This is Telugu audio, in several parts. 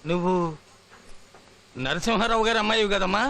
నువ్వు నరసింహారావు గారి అమ్మాయివి కదమ్మా?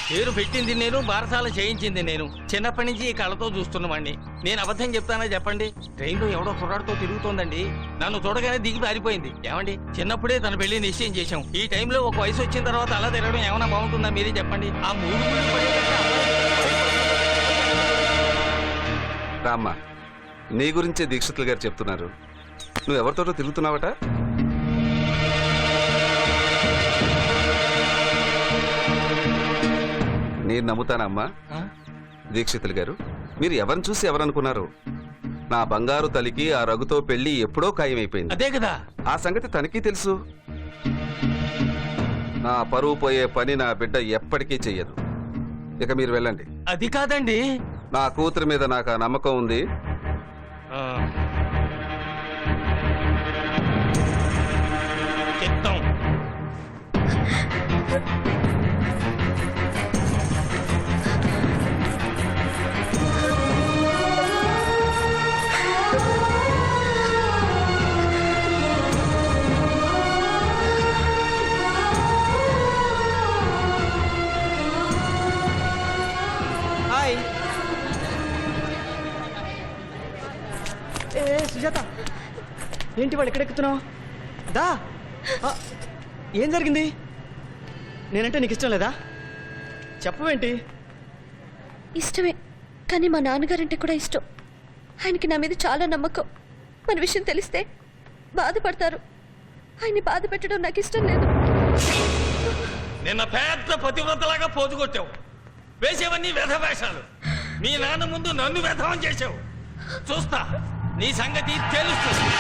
పేరు పెట్టింది నేను, బారసాల చేయించింది నేను. చిన్నప్పటి నుంచి ఈ కళ్ళతో చూస్తున్నవాడిని. నేను అబద్ధం చెప్తానా చెప్పండి? ట్రైన్లో ఎవడో కుర్రాడితో తిరుగుతోందండి. నన్ను చూడగానే దిగి పారిపోయింది. ఏమండి, చిన్నప్పుడే తన పెళ్లి నిశ్చయం చేశాం. ఈ టైంలో ఒక వయసు వచ్చిన తర్వాత అలా తిరగడం ఏమైనా బాగుంటుందా? మీరే చెప్పండి. ఆ మూడు రామ్మా, నీ గురించే దీక్షితులు గారు చెప్తున్నారు. నువ్వు ఎవరితోటో తిరుగుతున్నావట? నేను నమ్ముతానమ్మా. దీక్షితులు గారు, మీరు ఎవరిని చూసి ఎవరనుకున్నారు? నా బంగారు తల్లికి ఆ రఘుతో పెళ్లి ఎప్పుడో ఖాయమైపోయింది. అదే కదా. ఆ సంగతి తనకి తెలుసు. నా పరువు పోయే పని నా బిడ్డ ఎప్పటికీ చెయ్యదు. ఇక మీరు వెళ్ళండి. అది కాదండి, నా కూతురి మీద నాకు ఆ నమ్మకం ఉంది. చెప్తాం. హాయ్. సుజాత, ఏంటి వాళ్ళు ఎక్కడెక్కుతున్నావు? దా. ఏం జరిగింది? నేనంటే నీకు ఇష్టం లేదా? చెప్పవేంటి? ఇష్టమే, కానీ మా నాన్నగారంటే కూడా ఇష్టం. ఆయనకి నా మీద చాలా నమ్మకం. మన విషయం తెలిస్తే బాధపడతారు. ఆయన్ని బాధ పెట్టడం నాకు ఇష్టం లేదు. నిన్న పెద్ద పతివ్రతలాగా పోజుకొచ్చావు. వేసేవన్నీ వ్యధ వేషాలు. మీ నాన్న ముందు నన్ను వ్యధవం చేసావు. చూస్తా నీ సంగతి తెలుస్తుంది.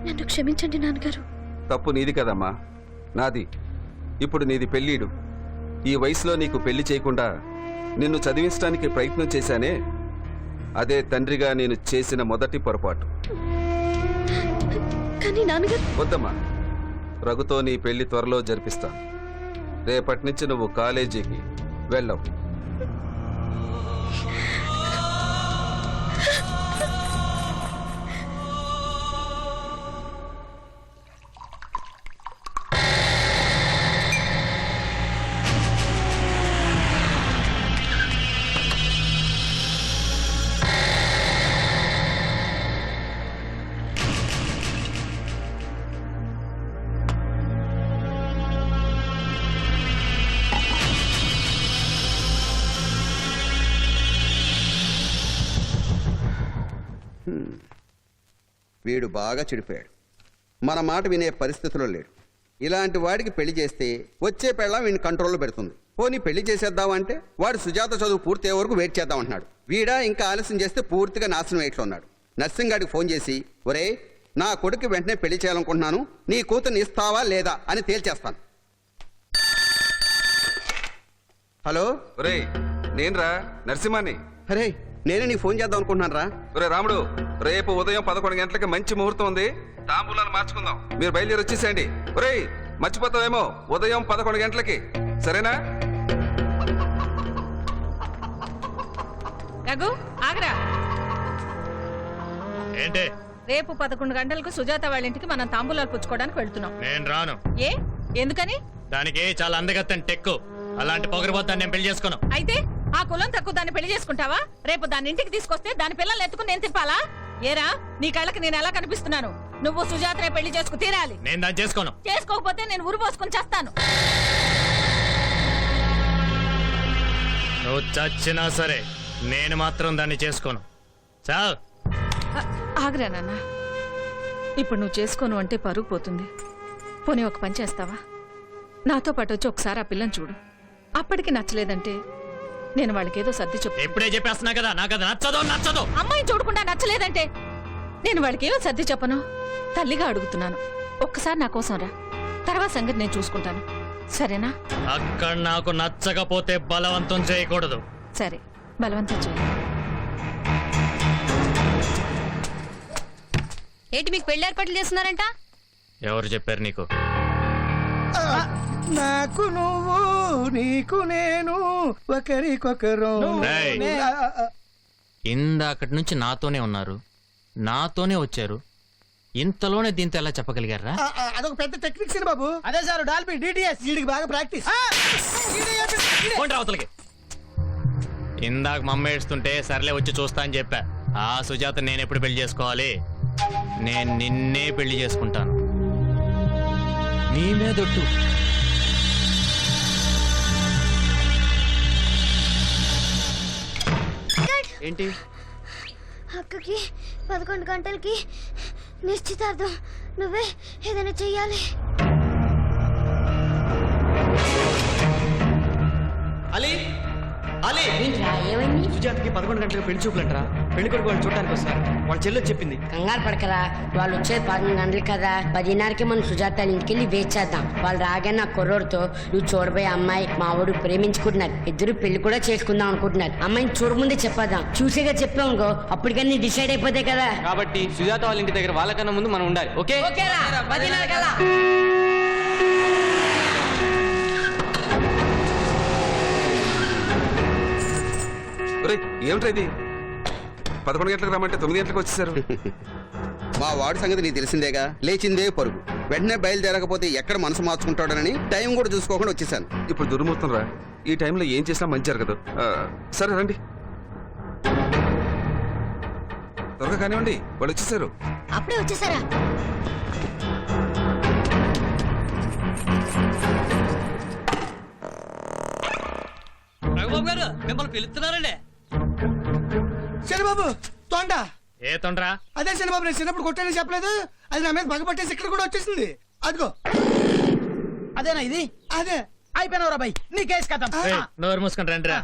నన్ను క్షమించండి నాన్నగారు. తప్పు నీది కదమ్మా, నాది. ఇప్పుడు నీది పెళ్ళీడు. ఈ వయసులో నీకు పెళ్లి చేయకుండా నిన్ను చదివించడానికి ప్రయత్నం చేశానే, అదే తండ్రిగా నేను చేసిన మొదటి పొరపాటు. కానీ నాన్నగారు. వద్దమ్మా, రఘుతో నీ పెళ్లి త్వరలో జరిపిస్తాను. రేపటి నుంచి నువ్వు కాలేజీకి వెళ్ళవు. వీడు బాగా చెడిపోయాడు. మన మాట వినే పరిస్థితిలో లేడు. ఇలాంటి వాడికి పెళ్లి చేస్తే వచ్చే పెళ్ళం వీడిని కంట్రోల్లో పెడుతుంది. పోనీ పెళ్లి చేసేద్దామంటే వాడు సుజాత చదువు పూర్తి అయ్యే వరకు వెయిట్ చేద్దామంటున్నాడు. వీడా ఇంకా ఆలస్యం చేస్తే పూర్తిగా నాశనం వేయట్లో ఉన్నాడు. నర్సింగ్ గారికి ఫోన్ చేసి, ఒరే నా కొడుకు వెంటనే పెళ్లి చేయాలనుకుంటున్నాను, నీ కూతుర్ని ఇస్తావా లేదా అని తేల్చేస్తాను. హలో. ఒరే, నేనురా నరసింహాని. అరే, నేనే నీకు ఫోన్ చేద్దాం అనుకుంటున్నాను రా. ఒరే రాముడు, రేపు ఉదయం 11 గంటలకి మంచి ముహూర్తం ఉంది. తాంబూలాలు మార్చుకుందాం. మీరు బయలుదేరి వచ్చేసేయండి. ఒరే, మర్చిపోతావేమో, ఉదయం 11 గంటలకి, సరేనా? రఘు, ఆగరా. ఏంటి? రేపు 11 గంటలకు సుజాత వాళ్ళ ఇంటికి మనం తాంబూలాలు పుచ్చుకోవడానికి వెళ్తున్నాం. నేను రాను. ఏ, ఎందుకని? దానికి చాలా అందగత్తని టెక్కు. అలాంటి పొగరబోద్దాన్ని నేను పెళ్లి చేసుకోను. అయితే ఆ కులం తక్కువ దాన్ని పెళ్లి చేసుకుంటావా? రేపు దాని ఇంటికి తీసుకొస్తే దాని పిల్లల్ని ఎత్తుకుని నేను తిప్పాలా? ఏరా, నీ కళ్ళకి నేను ఎలా కనిపిస్తున్నాను? నువ్వు సుజాతనే పెళ్లి చేసుకు తీరాలి. నేను దాన్ని చేసుకోను. చేసుకోకపోతే నేను ఉరి పోసుకొని చేస్తాను. నువ్వు చచ్చినా సరే నేను మాత్రం దాన్ని చేసుకోను. చాలు. ఆగరా నాన్న, ఇప్పుడు నువ్వు చేసుకోను అంటే పరుగు పోతుంది. పోనీ ఒక పని చేస్తావా? నాతో పాటు వచ్చి ఒకసారి ఆ పిల్లని చూడు. అప్పటికి నచ్చలేదంటే నేను వాళ్ళకి ఏదో సర్ది చెప్పు. ఇప్పుడే చెప్పేస్తున్నా కదా, నాకు అది నచ్చదు. అమ్మాయిని చూడకుండా నచ్చలేదంటే నేను వాళ్ళకి ఏదో సర్ది చెప్పను. తల్లిగా అడుగుతున్నాను, ఒక్కసారి నా కోసం రా. తర్వాత సంగతి నేను చూసుకుంటాను సరేనా? అక్కడ నాకు నచ్చకపోతే బలవంతం చేయకూడదు. సరే, బలవంతం చేయి. ఏంటి మీకు పెళ్లి ఏర్పాట్లు చేస్తున్నారంట? ఎవరు చెప్పారు నీకు? నాకు నువ్వు నీకు నేను ఒకరికొకరు. రేయ్. ఇందాకటి నుంచి నాతోనే ఉన్నారు, నాతోనే వచ్చారు, ఇంతలోనే దీంతో ఎలా చెప్పగలిగారా? అదొక పెద్ద టెక్నిక్స్ బాబు. అదే సార్ డాల్బీ డిటిఎస్ వీడికి బాగా ప్రాక్టీస్. అవతలకి. ఇందాక మమ్మ ఏడుస్తుంటే సర్లే వచ్చి చూస్తా అని చెప్పా. ఆ సుజాత నేను ఎప్పుడు పెళ్లి చేసుకోవాలి? నేను నిన్నే పెళ్లి చేసుకుంటాను. నీ మీదొట్టు. ఏంటి? అక్కకి 11 గంటలకి నిశ్చితార్థం. నువ్వే ఏదైనా చెయ్యాలి. అలీ అలీ సుజాతకి 11 గంటలకు పెళ్లి చూపులంటరా. పెళ్లి కొడుకు వాళ్ళు చూడటానికి వస్తారు. వాళ్ళ చెల్లి చెప్పింది. కంగారు పడకరా, వాళ్ళు వచ్చేది 11 గంటలు కదా. 10:30కి మనం సుజాత ఇంటికి వెళ్ళి వెయిట్ చేద్దాం. వాళ్ళు రాగానే నా కుర్రోడితో నువ్వు చూడబోయే అమ్మాయి మా వాడు ప్రేమించుకుంటున్నారు, ఇద్దరు పెళ్లి కూడా చేసుకుందాం అనుకుంటున్నారు. అమ్మాయిని చూడముందే చెప్పేద్దాం. చూసేగా చెప్పామనుకో అప్పటికన్నీ డిసైడ్ అయిపోతాయి కదా. కాబట్టి సుజాత వాళ్ళ ఇంటి దగ్గర వాళ్ళకన్నా ముందు మనం ఉండాలి. ఓకే? ఏమిటా ఇది? 11 గంటలకు రమ్మంటే 9 గంటలకు వచ్చేసారు. మా వాడి సంగతి నీకు తెలిసిందేగా, లేచిందే పరుగు. వెంటనే బయలుదేరకపోతే ఎక్కడ మనసు మార్చుకుంటాడనని టైం కూడా చూసుకోకుండా వచ్చేసాను. ఇప్పుడు దుర్ముహూర్తం రా. ఈ టైంలో ఏం చేసినా మంచి జరగదు. సరే రండి, త్వరగా కానివ్వండి, వాళ్ళు వచ్చేసారు. అప్పుడే వచ్చేసారా? రఘుబాబు గారు మిమ్మల్ని పిలుస్తున్నారండి. శనిబాబు తొండ. ఏ తొండ్రా? అదే శనిబాబు, నేను చిన్నప్పుడు కొట్టానని చెప్పలేదు. అది నా మీద పగపట్టేసి ఇక్కడ కూడా వచ్చేసింది. అదిగో అదేనా ఇది? అదే. అయిపోయినవరా బాయ్, నీ కేసు కథం. ఏయ్, నోరు మూసుకొని రండిరా.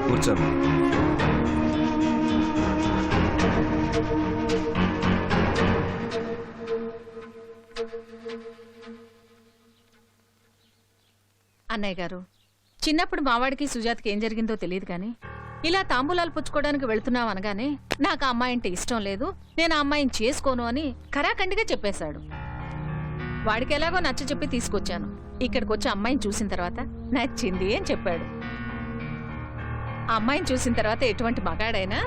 కూర్చో. అన్నయ్య గారు, చిన్నప్పుడు మావాడికి సుజాతకి ఏం జరిగిందో తెలియదు కానీ ఇలా తాంబూలాలు పుచ్చుకోవడానికి వెళ్తున్నాం అనగానే నాకు ఆ అమ్మాయి అంటే ఇష్టం లేదు, నేను ఆ అమ్మాయిని చేసుకోను అని ఖరాఖండిగా చెప్పేశాడు. వాడికి ఎలాగో నచ్చ చెప్పి తీసుకొచ్చాను. ఇక్కడికి వచ్చి అమ్మాయిని చూసిన తర్వాత నచ్చింది అని చెప్పాడు. ఆ అమ్మాయిని చూసిన తర్వాత ఎటువంటి మగాడైనా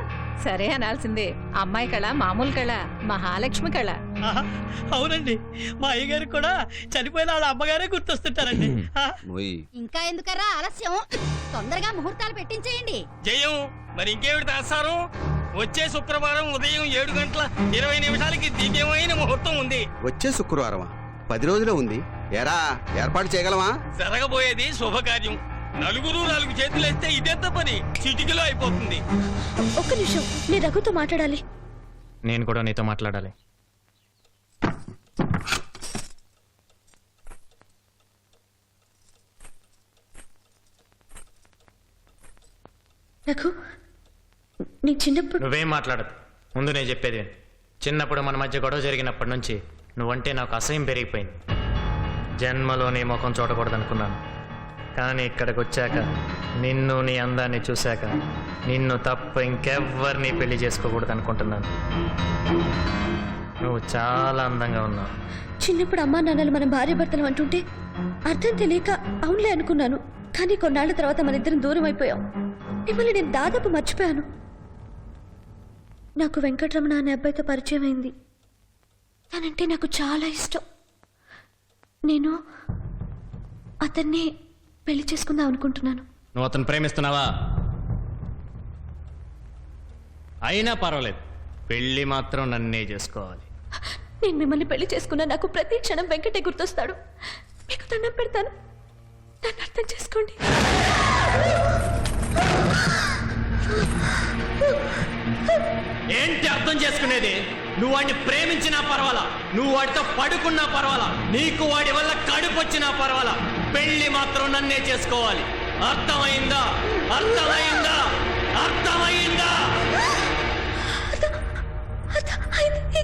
సరే అనాల్సిందే. అమ్మాయి కళ మామూలు కళ, మహాలక్ష్మి కళ. అవునండి, మా అయ్యగారికి కూడా చనిపోయిన వాళ్ళ అమ్మగారే గుర్తొస్తుంటారండి. మొయ్. ఇంకా ఎందుకరా ఆలస్యం? తొందరగా ముహూర్తాలు పెట్టించేయండి. జయం, మరి ఇంకేమిటి దాస్తారు? వచ్చే శుక్రవారం ఉదయం 7:20 దివ్యమైన ముహూర్తం ఉంది. వచ్చే శుక్రవారమా? 10 రోజులే ఉంది. ఎరా ఏర్పాటు చేయగలమా? జరగబోయేది శుభకార్యం. 4 చేతులేస్తే ఇదెంత పని చిటికలో అయిపోతుంది. ఒక్క నిమిషం, నేను రఘుతో మాట్లాడాలి. నేను కూడా నీతో మాట్లాడాలి. రఘు, నీ చిన్నప్పుడు నువ్వేం మాట్లాడదు. ముందు నేను చెప్పేది విను. చిన్నప్పుడు మన మధ్య గొడవ జరిగినప్పటి నుంచి నువ్వంటే నాకు అసహ్యం పెరిగిపోయింది. జన్మలో నీ ముఖం చూడకూడదనుకున్నాను, కానీ ఇక్కడికి వచ్చాక నిన్ను, నీ అందాన్ని చూశాక నిన్ను తప్ప ఇంకెవ్వరిని పెళ్లి చేసుకోకూడదు అనుకుంటున్నాను. నువ్వు చాలా అందంగా ఉన్నావు. చిన్నప్పుడు అమ్మా నాన్నలు మన భార్య భర్తలు అంటుంటే అర్థం తెలియక అవునులే అనుకున్నాను. కానీ కొన్నాళ్ల తర్వాత మన ఇద్దరం దూరం అయిపోయాం. మిమ్మల్ని నేను దాదాపు మర్చిపోయాను. నాకు వెంకటరమణ అనే అబ్బాయితో పరిచయం అయింది. తనంటే నాకు చాలా ఇష్టం. నేను అతన్ని పెళ్లి చేసుకుందాం అనుకుంటున్నాను. నువ్వు అతను ప్రేమిస్తున్నావా? అయినా పర్వాలేదు, పెళ్లి మాత్రం నన్నే చేసుకోవాలి. నేను మిమ్మల్ని పెళ్లి చేసుకున్నా నాకు ప్రతి క్షణం వెంకటే గుర్తొస్తాడు. మీకు దండం పెడతాను, నన్ను అర్థం చేసుకోండి. ఏంటి అర్థం చేసుకునేది? నువ్వు వాడిని ప్రేమించినా పర్వాలా, నువ్వు వాడితో పడుకున్నా పర్వాలా, నీకు వాడి వల్ల కడుపు వచ్చినా పర్వాలా, పెళ్లి మాత్రం నన్నే చేసుకోవాలి. అర్థమైందా? అర్థమైందా? అర్థమైందా? అర్థమైంది.